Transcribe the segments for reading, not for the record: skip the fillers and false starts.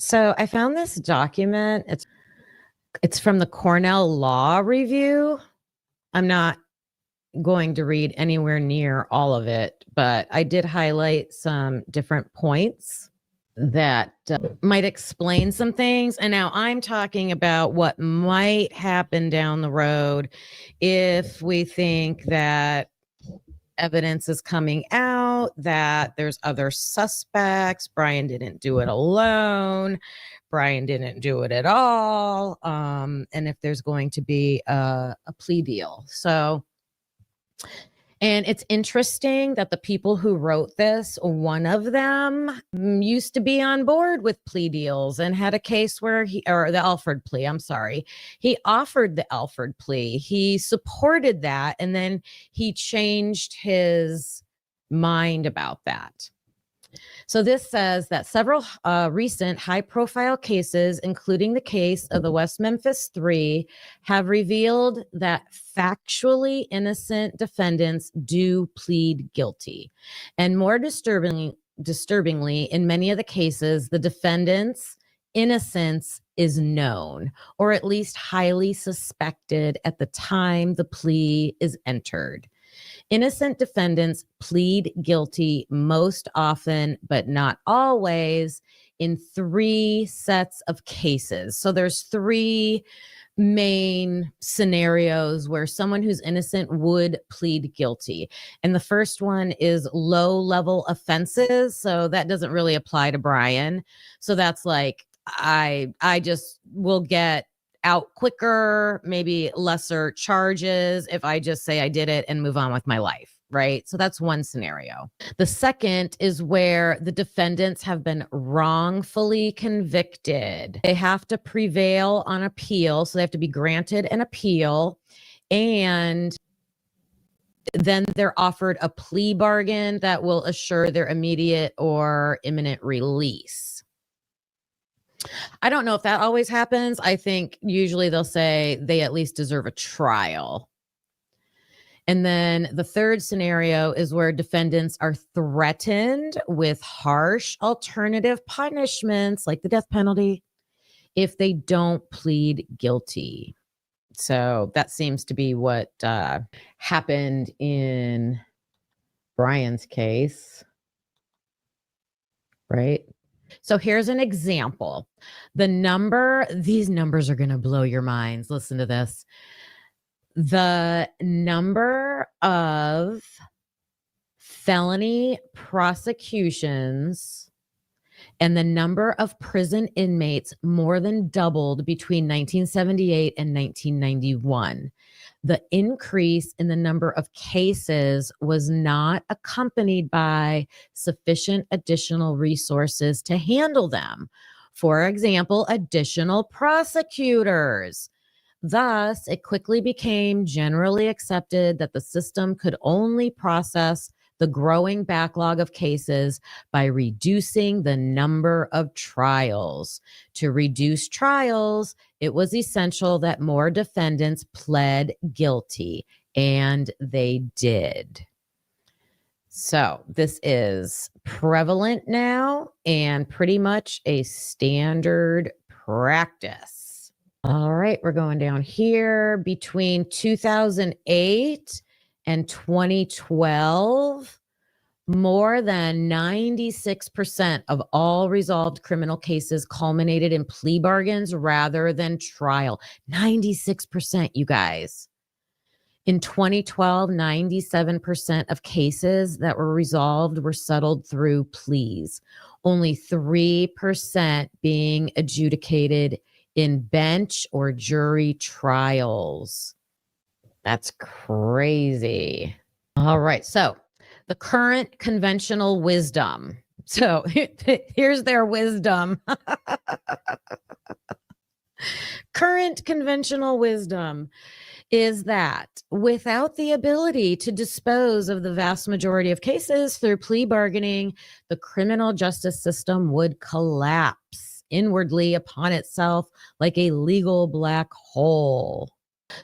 So I found this document. It's from the Cornell Law Review. I'm not going to read anywhere near all of it, but I did highlight some different points that might explain some things. And now I'm talking about what might happen down the road if we think that evidence is coming out, that there's other suspects. Bryan didn't do it alone. Bryan didn't do it at all. And if there's going to be a plea deal. And it's interesting that the people who wrote this, one of them used to be on board with plea deals and had a case where the Alford plea, I'm sorry. He offered the Alford plea. He supported that, and then he changed his mind about that. So this says that several recent high-profile cases, including the case of the West Memphis Three, have revealed that factually innocent defendants do plead guilty. And more disturbingly, in many of the cases, the defendant's innocence is known, or at least highly suspected at the time the plea is entered. Innocent defendants plead guilty most often, but not always, in three sets of cases. So there's three main scenarios where someone who's innocent would plead guilty. And the first one is low-level offenses. So that doesn't really apply to Bryan. So that's like, I just will get out quicker, maybe lesser charges if I just say I did it and move on with my life, right? So that's one scenario. The second is where the defendants have been wrongfully convicted. They have to prevail on appeal, so they have to be granted an appeal, and then they're offered a plea bargain that will assure their immediate or imminent release. I don't know if that always happens. I think usually they'll say they at least deserve a trial. And then the third scenario is where defendants are threatened with harsh alternative punishments like the death penalty if they don't plead guilty. So that seems to be what happened in Bryan's case, right? So here's an example. These numbers are going to blow your minds. Listen to this. The number of felony prosecutions and the number of prison inmates more than doubled between 1978 and 1991. The increase in the number of cases was not accompanied by sufficient additional resources to handle them. For example, additional prosecutors. Thus, it quickly became generally accepted that the system could only process the growing backlog of cases by reducing the number of trials. To reduce trials, it was essential that more defendants pled guilty, and they did. So this is prevalent now and pretty much a standard practice. All right, we're going down here. Between 2008 and 2012, more than 96% of all resolved criminal cases culminated in plea bargains rather than trial. 96%, you guys. In 2012, 97% of cases that were resolved were settled through pleas. Only 3% being adjudicated in bench or jury trials. That's crazy. All right. So the current conventional wisdom. So here's their wisdom. Current conventional wisdom is that without the ability to dispose of the vast majority of cases through plea bargaining, the criminal justice system would collapse inwardly upon itself like a legal black hole.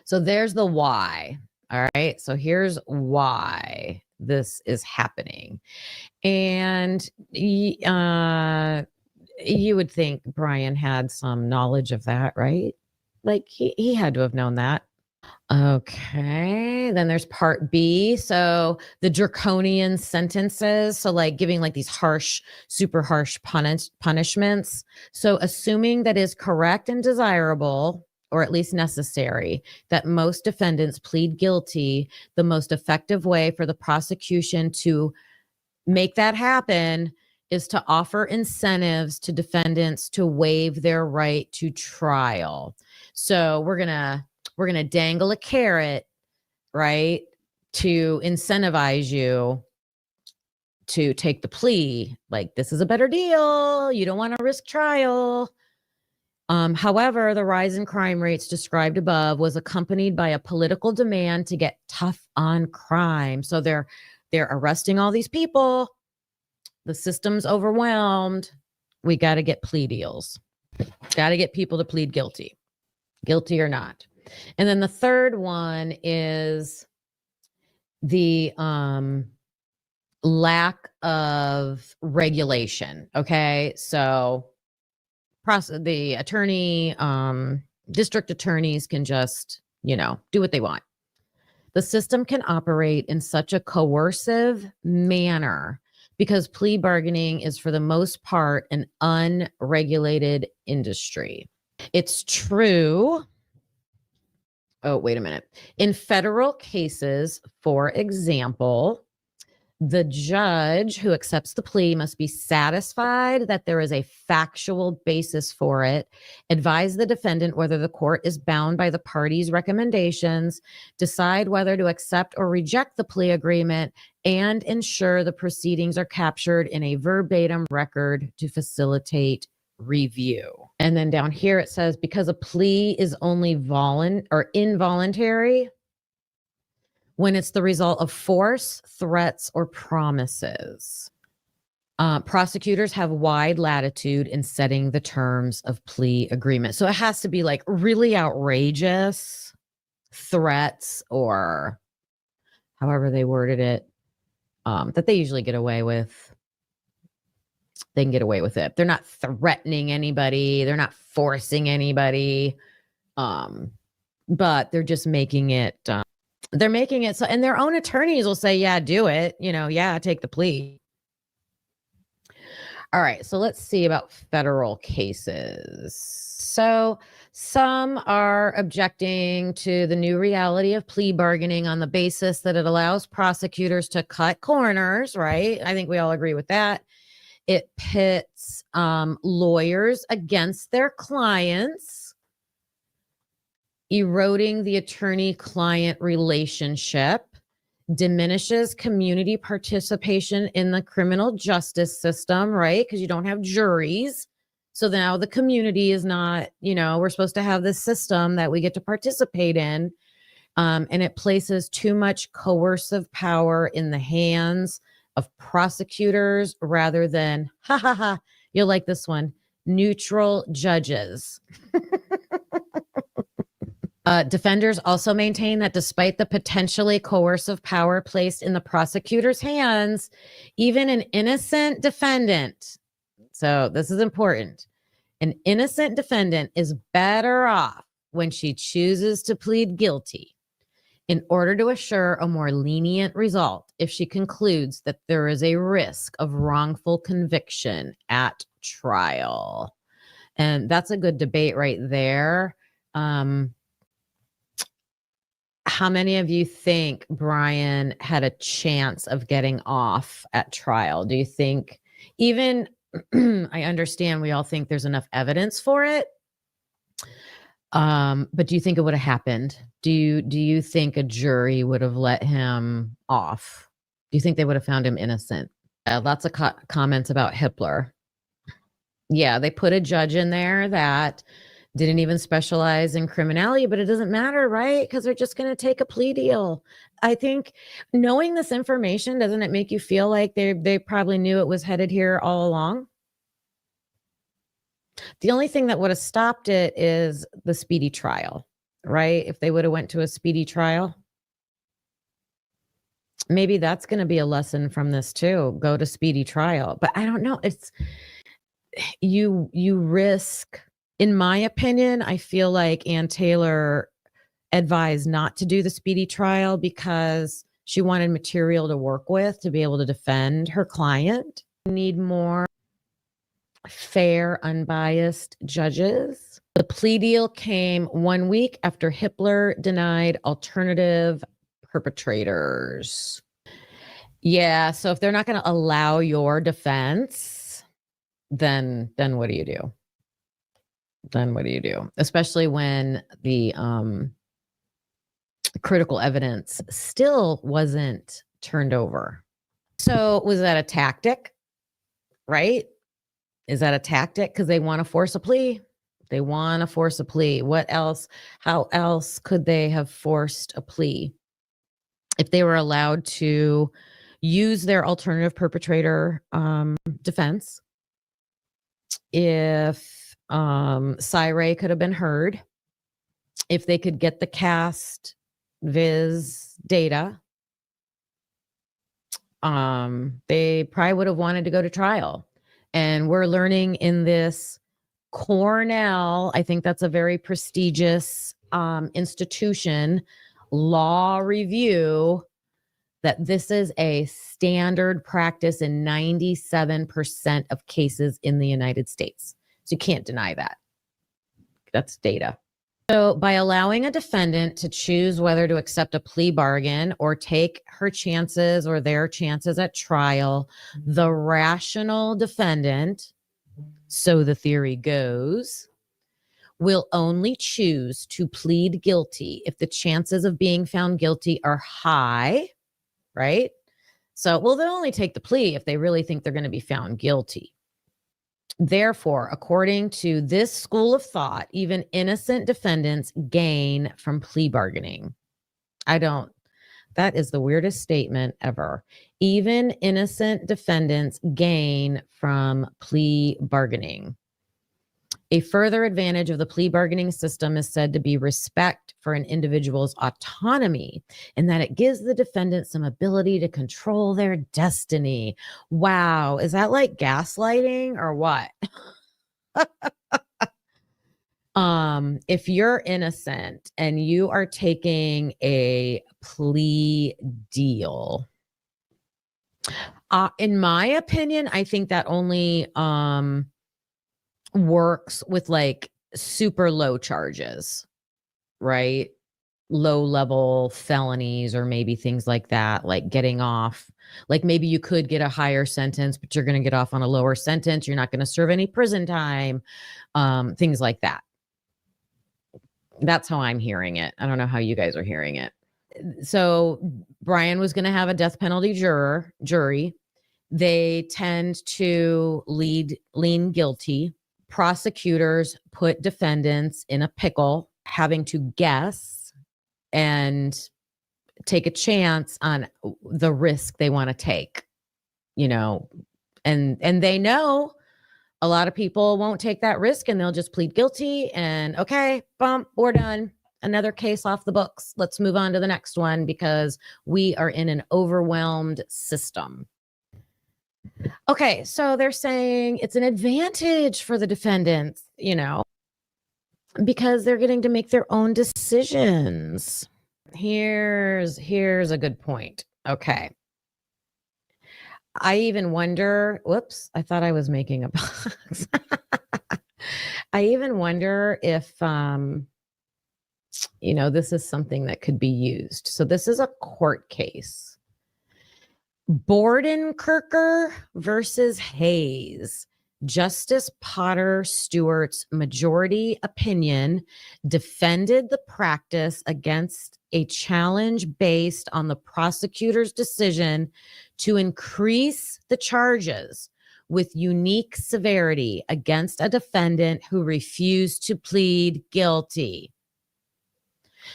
So there's the why. All right. So here's why this is happening. And You would think Bryan had some knowledge of that, right? Like he had to have known that. Okay, then there's part B. So the draconian sentences. So like giving like these harsh, super harsh punishments. So assuming that is correct and desirable, or at least necessary, that most defendants plead guilty, the most effective way for the prosecution to make that happen is to offer incentives to defendants to waive their right to trial. So we're gonna dangle a carrot, right, to incentivize you to take the plea. Like, this is a better deal. You don't want to risk trial. However, the rise in crime rates described above was accompanied by a political demand to get tough on crime. So they're arresting all these people. The system's overwhelmed. We got to get plea deals. Got to get people to plead guilty or not. And then the third one is the lack of regulation. Okay, so the attorney, district attorneys can just, do what they want. The system can operate in such a coercive manner because plea bargaining is, for the most part, an unregulated industry. It's true. Oh, wait a minute. In federal cases, for example, the judge who accepts the plea must be satisfied that there is a factual basis for it, advise the defendant whether the court is bound by the party's recommendations, decide whether to accept or reject the plea agreement, and ensure the proceedings are captured in a verbatim record to facilitate review. And then down here it says, because a plea is only involuntary when it's the result of force, threats, or promises. Prosecutors have wide latitude in setting the terms of plea agreement. So it has to be like really outrageous threats, or however they worded it, that they usually get away with. They can get away with it. They're not threatening anybody. They're not forcing anybody. But they're just making it... they're making it so, and their own attorneys will say, yeah, do it. Yeah, take the plea. All right, so let's see about federal cases. So some are objecting to the new reality of plea bargaining on the basis that it allows prosecutors to cut corners, right? I think we all agree with that. It pits lawyers against their clients, eroding the attorney-client relationship, diminishes community participation in the criminal justice system, right? Because you don't have juries. So now the community is not, we're supposed to have this system that we get to participate in. And it places too much coercive power in the hands of prosecutors rather than, you'll like this one, neutral judges. Defenders also maintain that despite the potentially coercive power placed in the prosecutor's hands, even an innocent defendant, so this is important, an innocent defendant is better off when she chooses to plead guilty in order to assure a more lenient result if she concludes that there is a risk of wrongful conviction at trial. And that's a good debate right there. How many of you think Bryan had a chance of getting off at trial? Do you think, even I understand we all think there's enough evidence for it, but do you think it would have happened? Do you think a jury would have let him off? Do you think they would have found him innocent? Lots of comments about Hitler. Yeah, they put a judge in there that didn't even specialize in criminality, but it doesn't matter, right? Because they're just going to take a plea deal. I think knowing this information, doesn't it make you feel like they probably knew it was headed here all along? The only thing that would have stopped it is the speedy trial, right? If they would have went to a speedy trial. Maybe that's going to be a lesson from this too. Go to speedy trial. But I don't know. you risk, in my opinion, I feel like Ann Taylor advised not to do the speedy trial because she wanted material to work with to be able to defend her client. We need more fair, unbiased judges. The plea deal came 1 week after Hitler denied alternative perpetrators. Yeah, so if they're not going to allow your defense, then what do you do? Then what do you do? Especially when the critical evidence still wasn't turned over. So was that a tactic? Right? Is that a tactic? Because they want to force a plea. They want to force a plea. What else? How else could they have forced a plea? If they were allowed to use their alternative perpetrator defense, if Syre could have been heard, if they could get the cast viz data, they probably would have wanted to go to trial. And we're learning in this Cornell, I think that's a very prestigious institution, law review, that this is a standard practice in 97% of cases in the United States. So you can't deny that. That's data. So by allowing a defendant to choose whether to accept a plea bargain or take her chances or their chances at trial, the rational defendant, so the theory goes, will only choose to plead guilty if the chances of being found guilty are high, right? So, well, they'll only take the plea if they really think they're going to be found guilty. Therefore, according to this school of thought, even innocent defendants gain from plea bargaining. That is the weirdest statement ever. Even innocent defendants gain from plea bargaining. A further advantage of the plea bargaining system is said to be respect for an individual's autonomy, and that it gives the defendant some ability to control their destiny. Wow. Is that like gaslighting or what? If you're innocent and you are taking a plea deal, in my opinion, I think that only works with like super low charges, right? Low level felonies or maybe things like that, like getting off. Like maybe you could get a higher sentence, but you're going to get off on a lower sentence. You're not going to serve any prison time, things like that. That's how I'm hearing it. I don't know how you guys are hearing it. So Bryan was going to have a death penalty jury. They tend to lean guilty. Prosecutors put defendants in a pickle, having to guess and take a chance on the risk they want to take, and they know a lot of people won't take that risk and they'll just plead guilty and okay, bump, we're done. Another case off the books. Let's move on to the next one because we are in an overwhelmed system. Okay, so they're saying it's an advantage for the defendants, because they're getting to make their own decisions. Here's a good point. Okay. I even wonder, whoops, I thought I was making a box. I even wonder if, this is something that could be used. So this is a court case. Bordenkircher versus Hayes. Justice Potter Stewart's majority opinion defended the practice against a challenge based on the prosecutor's decision to increase the charges with unique severity against a defendant who refused to plead guilty.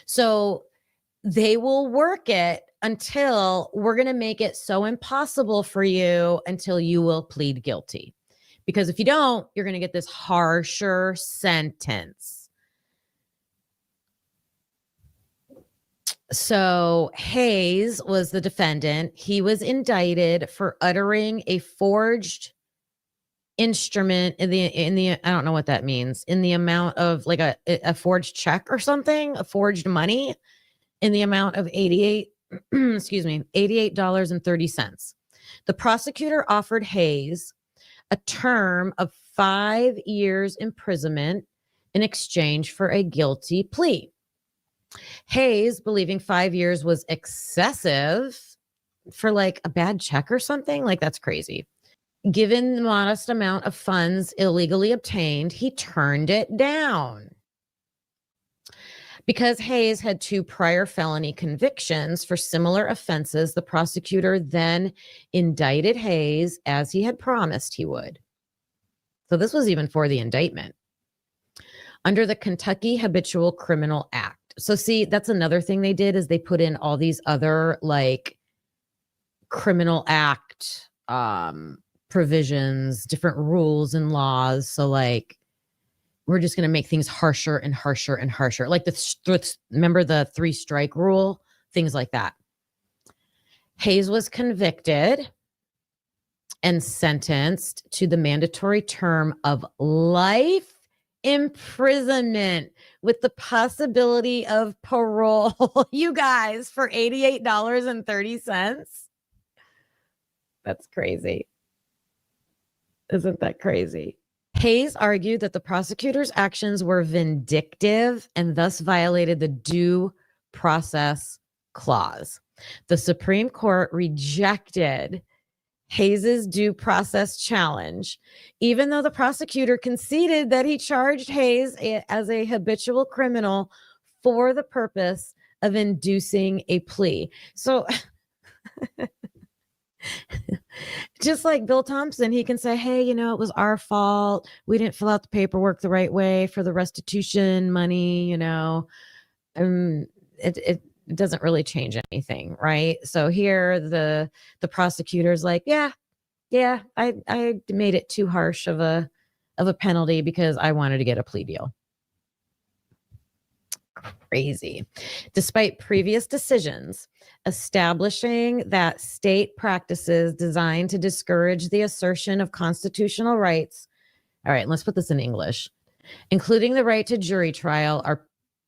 So they will work it until we're going to make it so impossible for you until you will plead guilty. Because if you don't, you're going to get this harsher sentence. So Hayes was the defendant. He was indicted for uttering a forged instrument in the I don't know what that means, in the amount of like a forged check or something, a forged money in the amount of 88 excuse me, $88.30. The prosecutor offered Hayes a term of 5 years imprisonment in exchange for a guilty plea. Hayes, believing 5 years was excessive for like a bad check or something, like that's crazy. Given the modest amount of funds illegally obtained, he turned it down. Because Hayes had 2 prior felony convictions for similar offenses, the prosecutor then indicted Hayes as he had promised he would. So this was even for the indictment. Under the Kentucky Habitual Criminal Act. So see, that's another thing they did is they put in all these other like criminal act provisions, different rules and laws. So like we're just going to make things harsher and harsher and harsher. Like remember the 3-strike rule, things like that. Hayes was convicted and sentenced to the mandatory term of life imprisonment with the possibility of parole. You guys, for $88.30. That's crazy. Isn't that crazy? Hayes argued that the prosecutor's actions were vindictive and thus violated the due process clause. The Supreme Court rejected Hayes's due process challenge, even though the prosecutor conceded that he charged Hayes as a habitual criminal for the purpose of inducing a plea. So just like Bill Thompson, he can say, hey, you know, it was our fault. We didn't fill out the paperwork the right way for the restitution money, you know. It doesn't really change anything, right? So here the prosecutor's like, yeah, I made it too harsh of a penalty because I wanted to get a plea deal. Crazy. Despite previous decisions establishing that state practices designed to discourage the assertion of constitutional rights. All right, let's put this in English. Including the right to jury trial are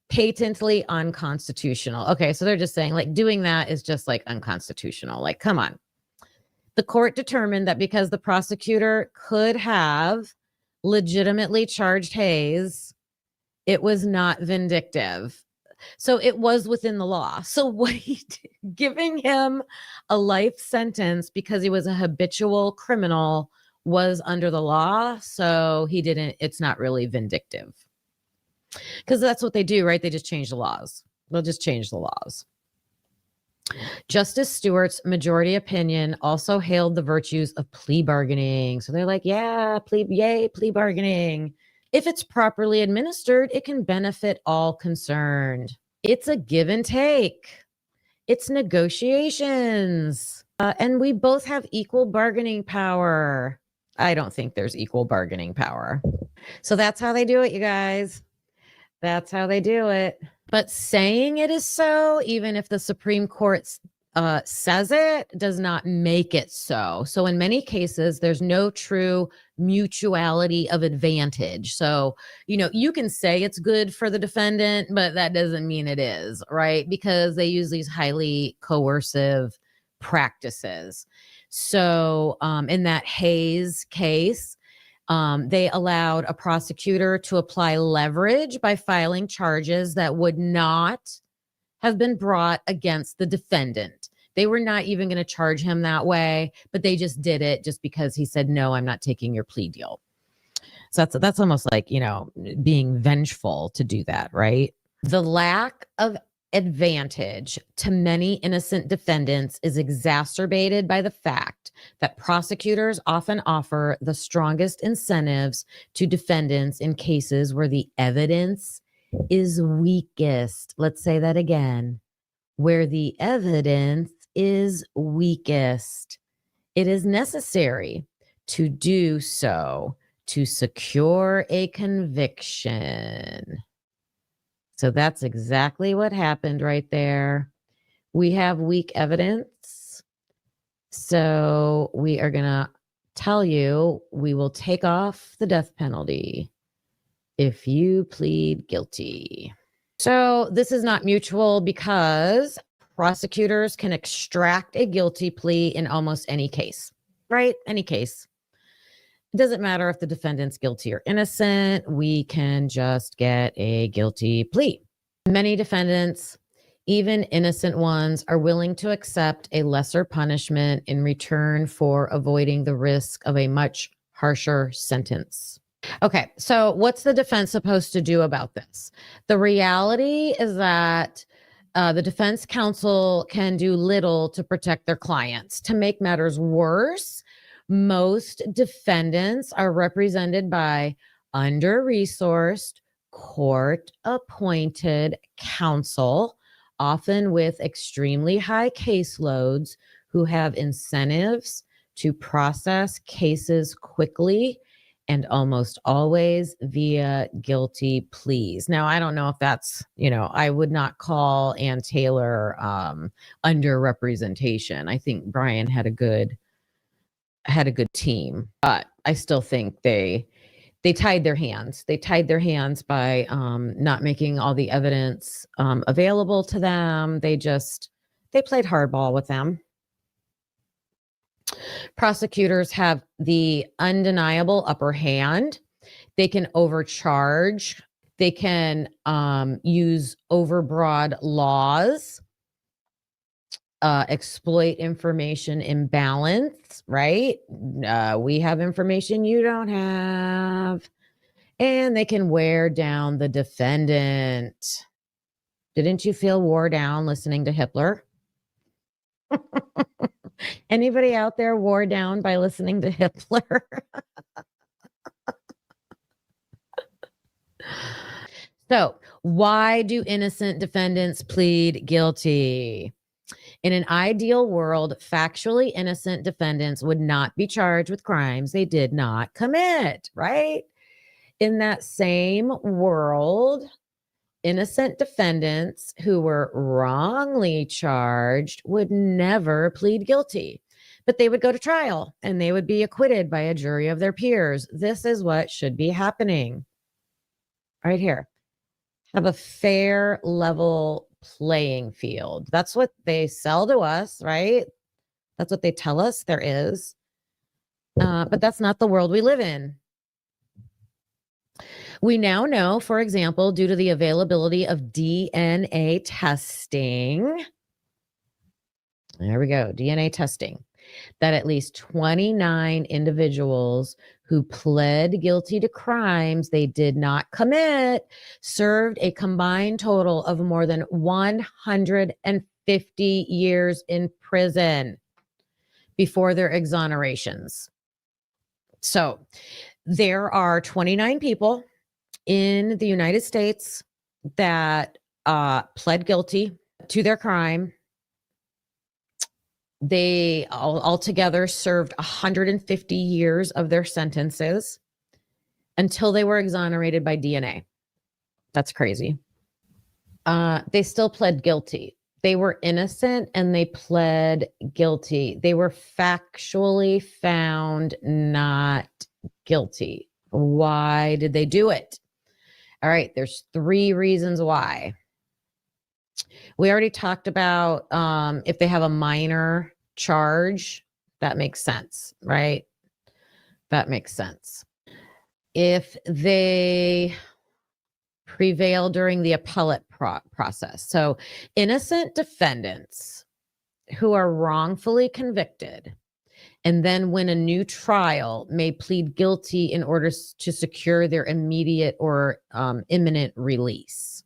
patently unconstitutional. Okay, so they're just saying like doing that is just like unconstitutional. Like, come on. The court determined that because the prosecutor could have legitimately charged Hayes, it was not vindictive. So it was within the law. So what he did, giving him a life sentence because he was a habitual criminal was under the law. So he didn't, it's not really vindictive. Because that's what they do, right? They just change the laws. They'll just change the laws. Justice Stewart's majority opinion also hailed the virtues of plea bargaining. So they're like, yeah, yay, plea bargaining. If it's properly administered, it can benefit all concerned. It's a give and take. It's negotiations. And we both have equal bargaining power. I don't think there's equal bargaining power. So that's how they do it, you guys. That's how they do it. But saying it is so, even if the Supreme Court says it, does not make it so. So in many cases, there's no true mutuality of advantage. So, you know, you can say it's good for the defendant, but that doesn't mean it is, right? Because they use these highly coercive practices. So in that Hayes case, they allowed a prosecutor to apply leverage by filing charges that would not have been brought against the defendant. They were not even going to charge him that way, but they just did it just because he said, no, I'm not taking your plea deal. So that's almost like, you know, being vengeful to do that, right? The lack of advantage to many innocent defendants is exacerbated by the fact that prosecutors often offer the strongest incentives to defendants in cases where the evidence is weakest. Let's say that again. Where the evidence is weakest. It is necessary to do so to secure a conviction. So that's exactly what happened right there. We have weak evidence. So we are going to tell you we will take off the death penalty if you plead guilty. So this is not mutual because prosecutors can extract a guilty plea in almost any case, right? Any case. It doesn't matter if the defendant's guilty or innocent. We can just get a guilty plea. Many defendants, even innocent ones, are willing to accept a lesser punishment in return for avoiding the risk of a much harsher sentence. Okay, so what's the defense supposed to do about this? The reality is that the defense counsel can do little to protect their clients. To make matters worse, most defendants are represented by under-resourced, court-appointed counsel, often with extremely high caseloads, who have incentives to process cases quickly and almost always via guilty pleas. Now, I don't know if that's, I would not call Ann Taylor underrepresentation. I think Bryan had a good team, but I still think they tied their hands. They tied their hands by not making all the evidence available to them. They played hardball with them. Prosecutors have the undeniable upper hand. They can overcharge. They can use overbroad laws, exploit information imbalance, right? We have information you don't have. And they can wear down the defendant. Didn't you feel wore down listening to Hitler? Anybody out there wore down by listening to Hitler? So, why do innocent defendants plead guilty? In an ideal world, factually innocent defendants would not be charged with crimes they did not commit, right? In that same world, innocent defendants who were wrongly charged would never plead guilty, but they would go to trial and they would be acquitted by a jury of their peers. This is what should be happening right here. Have a fair, level playing field. That's what they sell to us, right? That's what they tell us there is. But that's not the world we live in. We now know, for example, due to the availability of DNA testing, there we go, DNA testing, that at least 29 individuals who pled guilty to crimes they did not commit served a combined total of more than 150 years in prison before their exonerations. So there are 29 people in the United States that pled guilty to their crime. They altogether served 150 years of their sentences until they were exonerated by DNA. That's crazy. They still pled guilty. They were innocent and they pled guilty. They were factually found not guilty. Why did they do it? All right, there's 3 reasons why. We already talked about if they have a minor charge, that makes sense, right? That makes sense. If they prevail during the appellate process. So innocent defendants who are wrongfully convicted and then win a new trial may plead guilty in order to secure their immediate or imminent release.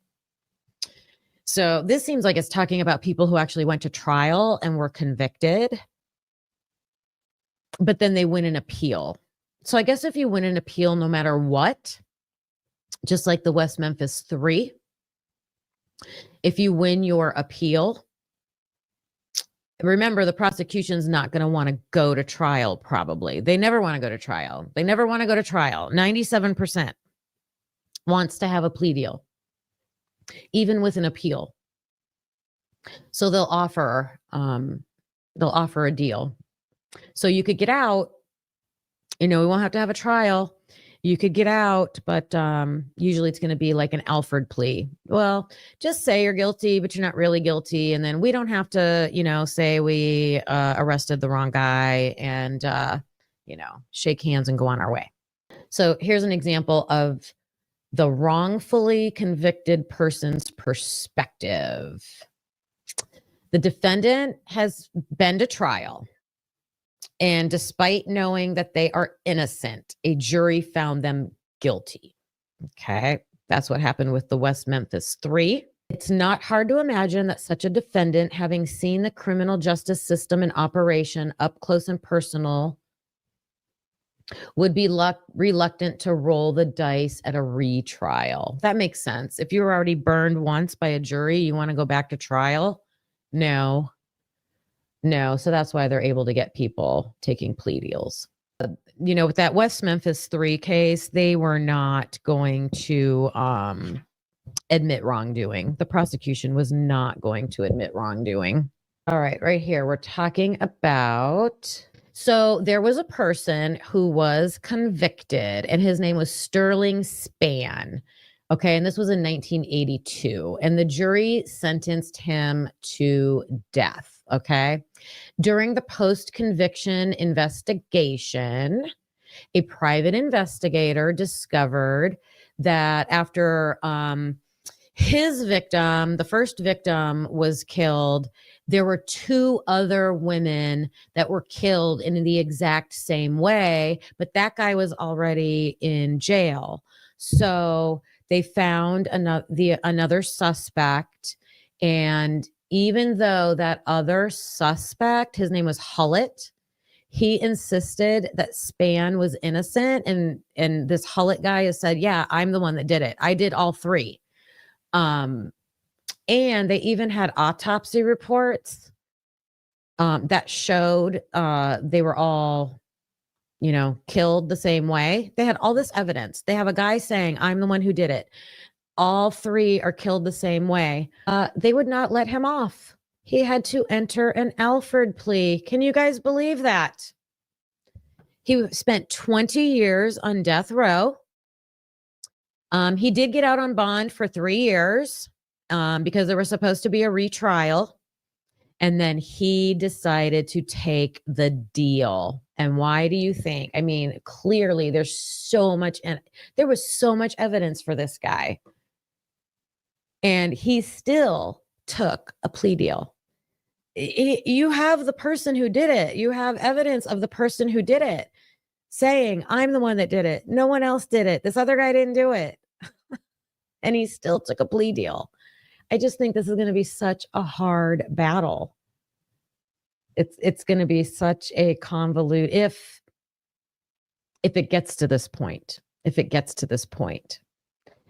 So this seems like it's talking about people who actually went to trial and were convicted, but then they win an appeal. So I guess if you win an appeal, no matter what, just like the West Memphis 3, if you win your appeal, remember the prosecution's not going to want to go to trial probably. They never want to go to trial. 97% wants to have a plea deal, even with an appeal. So they'll offer a deal. So you could get out We won't have to have a trial. You could get out, but usually it's going to be like an Alford plea. Well, just say you're guilty, but you're not really guilty. And then we don't have to, say we arrested the wrong guy and, shake hands and go on our way. So here's an example of the wrongfully convicted person's perspective. The defendant has been to trial. And despite knowing that they are innocent, a jury found them guilty. Okay, that's what happened with the West Memphis 3. It's not hard to imagine that such a defendant, having seen the criminal justice system in operation up close and personal, would be reluctant to roll the dice at a retrial. That makes sense. If you were already burned once by a jury, you want to go back to trial? No. So that's why they're able to get people taking plea deals. With that West Memphis 3 case, they were not going to admit wrongdoing. The prosecution was not going to admit wrongdoing. All right, right here, we're talking about... So there was a person who was convicted, and his name was Sterling Spann. Okay, and this was in 1982, and the jury sentenced him to death. Okay, during the post-conviction investigation, a private investigator discovered that after his victim, the first victim, was killed, there were 2 other women that were killed in the exact same way, but that guy was already in jail. So they found another suspect, and even though that other suspect, his name was Hullett, he insisted that Spann was innocent, and this Hullett guy has said, yeah, I'm the one that did it. I did all 3. And they even had autopsy reports that showed they were all, killed the same way. They had all this evidence. They have a guy saying, I'm the one who did it. All 3 are killed the same way. They would not let him off. He had to enter an Alford plea. Can you guys believe that? He spent 20 years on death row. He did get out on bond for 3 years because there was supposed to be a retrial. And then he decided to take the deal. And why do you think? I mean, clearly there was so much evidence for this guy. And he still took a plea deal. You have the person who did it. You have evidence of the person who did it saying, I'm the one that did it. No one else did it. This other guy didn't do it. And he still took a plea deal. I just think this is going to be such a hard battle. It's going to be such a convolute if it gets to this point.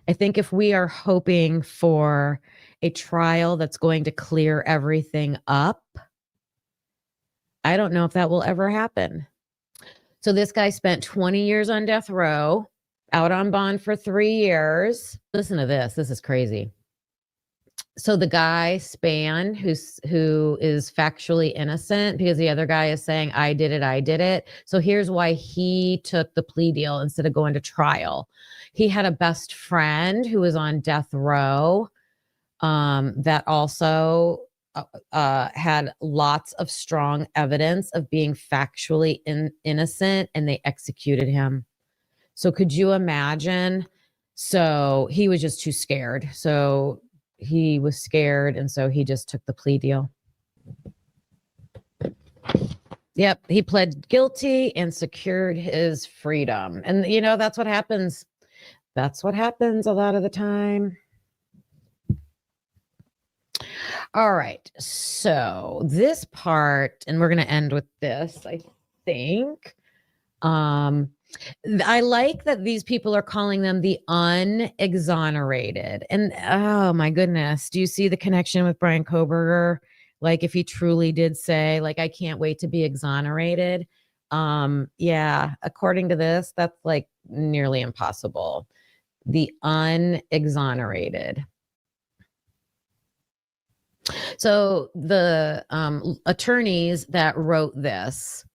I think if we are hoping for a trial that's going to clear everything up, I don't know if that will ever happen. So this guy spent 20 years on death row, out on bond for 3 years. Listen to this. This is crazy. So the guy, Spann, who is factually innocent because the other guy is saying, I did it. So here's why he took the plea deal instead of going to trial. He had a best friend who was on death row that also had lots of strong evidence of being factually innocent, and they executed him. So could you imagine? So he was just too scared. So he was scared, and so he just took the plea deal. Yep, he pled guilty and secured his freedom. And, that's what happens. That's what happens a lot of the time. All right, so this part, and we're going to end with this, I think. I like that these people are calling them the unexonerated. And oh my goodness, do you see the connection with Bryan Kohberger? Like if he truly did say, like, I can't wait to be exonerated. Yeah, according to this, that's like nearly impossible. The unexonerated. So the attorneys that wrote this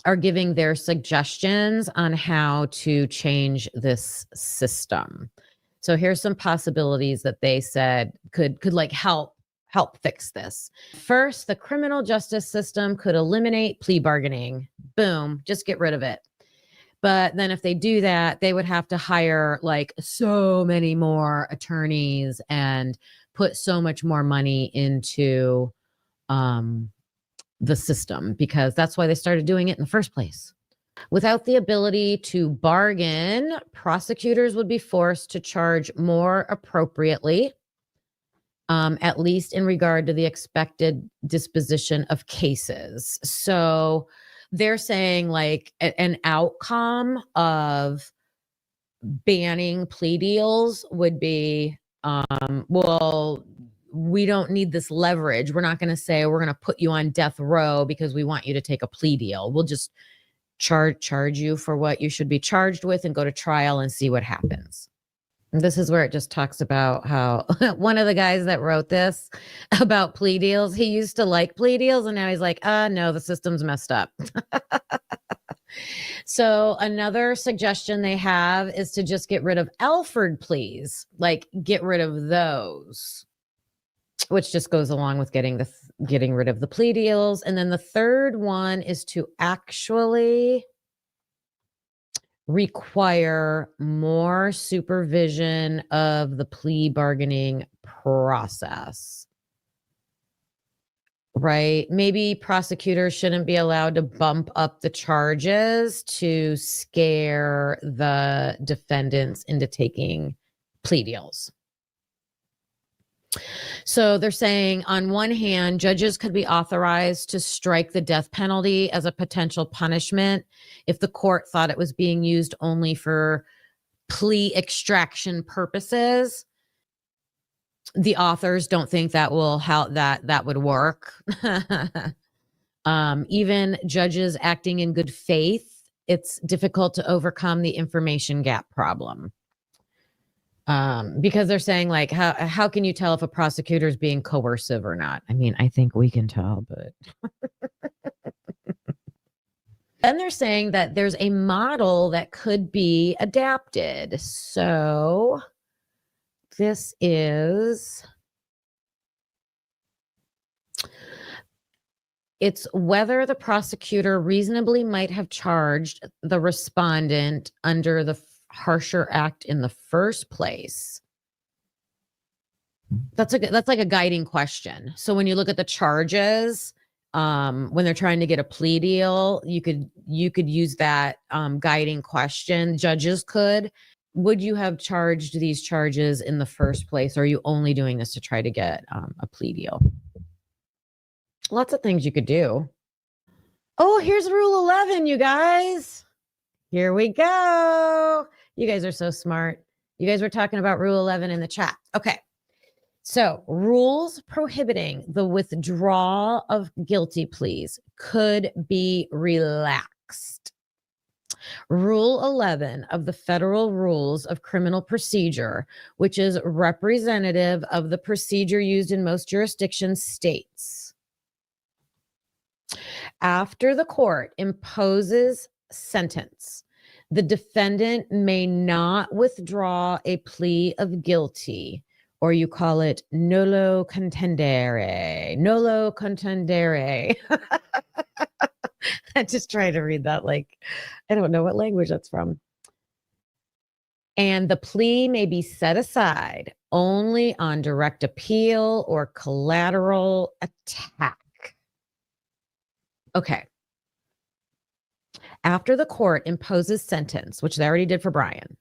are giving their suggestions on how to change this system. So here's some possibilities that they said could like help fix this. First, the criminal justice system could eliminate plea bargaining. Boom, just get rid of it. But then if they do that, they would have to hire like so many more attorneys and put so much more money into the system, because that's why they started doing it in the first place. Without the ability to bargain, prosecutors would be forced to charge more appropriately, at least in regard to the expected disposition of cases. So they're saying like an outcome of banning plea deals would be, well, we don't need this leverage. We're not going to say we're going to put you on death row because we want you to take a plea deal. We'll just charge you for what you should be charged with and go to trial and see what happens. And this is where it just talks about how one of the guys that wrote this about plea deals, he used to like plea deals and now he's like, no, the system's messed up. So another suggestion they have is to just get rid of Alford pleas, like get rid of those, which just goes along with getting rid of the plea deals. And then the third one is to actually require more supervision of the plea bargaining process. Right? Maybe prosecutors shouldn't be allowed to bump up the charges to scare the defendants into taking plea deals. So they're saying, on one hand, judges could be authorized to strike the death penalty as a potential punishment if the court thought it was being used only for plea extraction purposes. The authors don't think that will help, that would work. Even judges acting in good faith, it's difficult to overcome the information gap problem. Because they're saying like, how can you tell if a prosecutor is being coercive or not? I mean, I think we can tell, but. Then they're saying that there's a model that could be adapted. So this is, it's whether the prosecutor reasonably might have charged the respondent under the harsher act in the first place. That's like a guiding question. So when you look at the charges, when they're trying to get a plea deal, you could use that guiding question. Judges could. Would you have charged these charges in the first place? Or are you only doing this to try to get a plea deal? Lots of things you could do. Oh, here's Rule 11, you guys. Here we go. You guys are so smart. You guys were talking about Rule 11 in the chat. Okay. So rules prohibiting the withdrawal of guilty pleas could be relaxed. Rule 11 of the Federal Rules of Criminal Procedure, which is representative of the procedure used in most jurisdictions, states, after the court imposes sentence, the defendant may not withdraw a plea of guilty, or you call it nolo contendere. Nolo contendere. I just try to read that like, I don't know what language that's from. And the plea may be set aside only on direct appeal or collateral attack. Okay. After the court imposes sentence, which they already did for Bryan,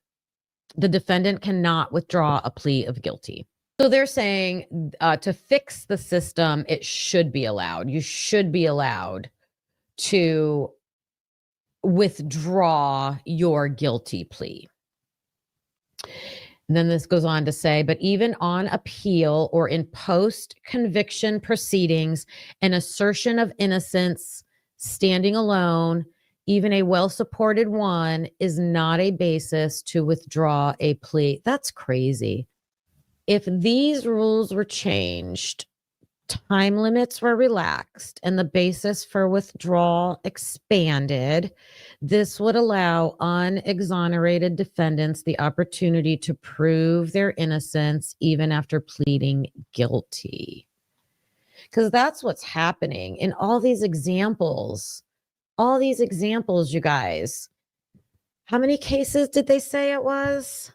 the defendant cannot withdraw a plea of guilty. So they're saying to fix the system, it should be allowed. You should be allowed to withdraw your guilty plea. And then this goes on to say, but even on appeal or in post-conviction proceedings, an assertion of innocence standing alone, even a well-supported one, is not a basis to withdraw a plea. That's crazy. If these rules were changed time limits were relaxed and the basis for withdrawal expanded, this would allow unexonerated defendants the opportunity to prove their innocence even after pleading guilty. Because that's what's happening in all these examples. All these examples, you guys. How many cases did they say it was?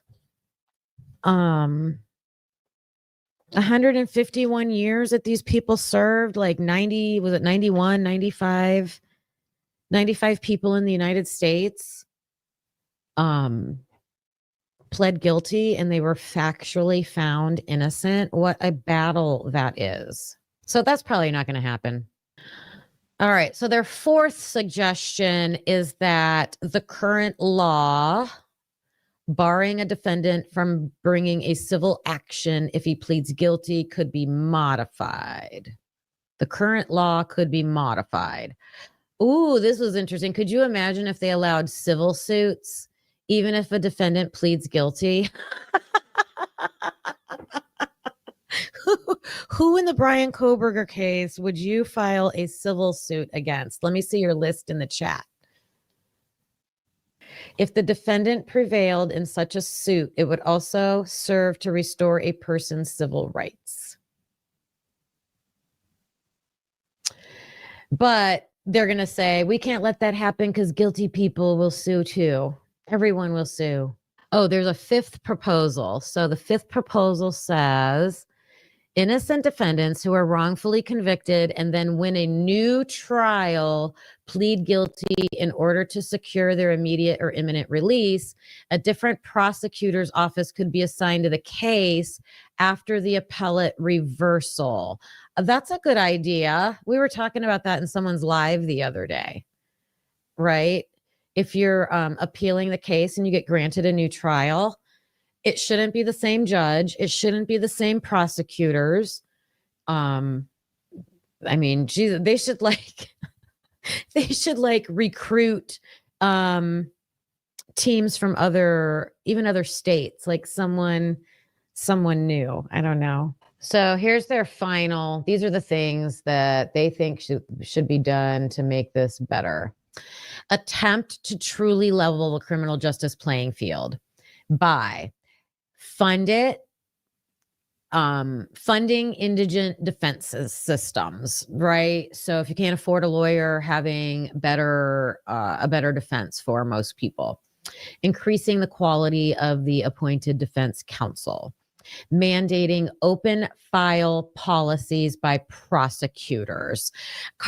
151 years that these people served, like 90, was it 91, 95 people in the United States pled guilty and they were factually found innocent. What a battle that is. So that's probably not going to happen. All right. So their fourth suggestion is that the current law barring a defendant from bringing a civil action if he pleads guilty could be modified. The current law could be modified. Ooh, this was interesting. Could you imagine if they allowed civil suits, even if a defendant pleads guilty? Who in the Bryan-Kohberger case would you file a civil suit against? Let me see your list in the chat. If the defendant prevailed in such a suit, it would also serve to restore a person's civil rights. But they're going to say, we can't let that happen because guilty people will sue too. Everyone will sue. Oh, there's a fifth proposal. So the fifth proposal says innocent defendants who are wrongfully convicted and then win a new trial plead guilty in order to secure their immediate or imminent release. A different prosecutor's office could be assigned to the case after the appellate reversal. That's a good idea. We were talking about that in someone's live the other day, right? If you're appealing the case and you get granted a new trial, it shouldn't be the same judge. It shouldn't be the same prosecutors. I mean, Jesus, they should recruit teams from even other states, like someone new. I don't know. So here's their final. These are the things that they think should be done to make this better. Attempt to truly level the criminal justice playing field by funding indigent defense systems, right? So if you can't afford a lawyer, having a better defense for most people. Increasing the quality of the appointed defense counsel. Mandating open file policies by prosecutors.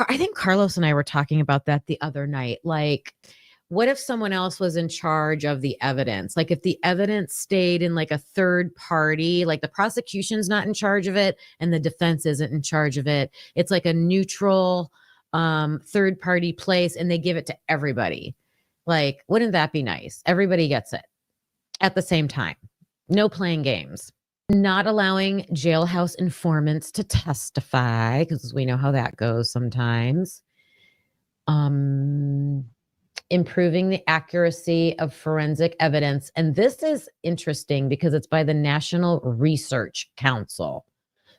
I think Carlos and I were talking about that the other night. Like, what if someone else was in charge of the evidence? Like if the evidence stayed in like a third party, like the prosecution's not in charge of it and the defense isn't in charge of it. It's like a neutral third party place and they give it to everybody. Like, wouldn't that be nice? Everybody gets it at the same time. No playing games. Not allowing jailhouse informants to testify, because we know how that goes sometimes. Improving the accuracy of forensic evidence. And this is interesting because it's by the National Research Council.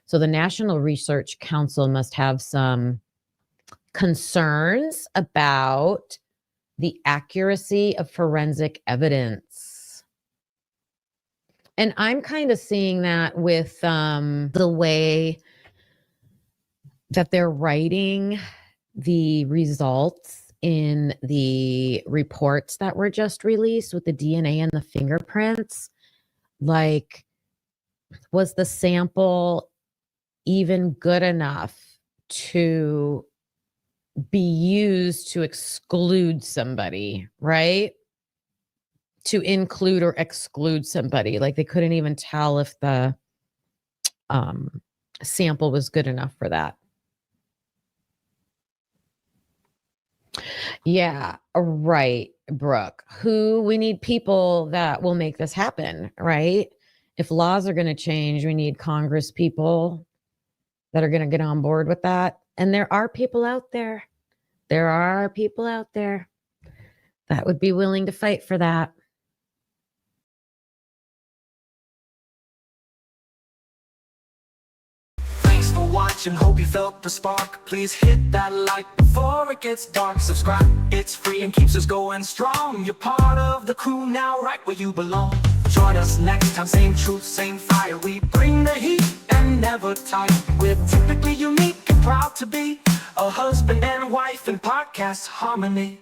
So the National Research Council must have some concerns about the accuracy of forensic evidence. And I'm kind of seeing that with the way that they're writing the results in the reports that were just released with the DNA and the fingerprints. Like, was the sample even good enough to be used to exclude somebody, right? To include or exclude somebody. Like they couldn't even tell if the sample was good enough for that. Yeah, right, Brooke. We need people that will make this happen, right? If laws are going to change, we need Congress people that are going to get on board with that. And there are people out there. There are people out there that would be willing to fight for that. Thanks for watching. watching, hope you felt the spark. Please hit that like before it gets dark. Subscribe, it's free and keeps us going strong. You're part of the crew now, right where you belong. Join us next time, same truth, same fire. We bring the heat and never tire. We're typically unique and proud to be a husband and wife in podcast harmony.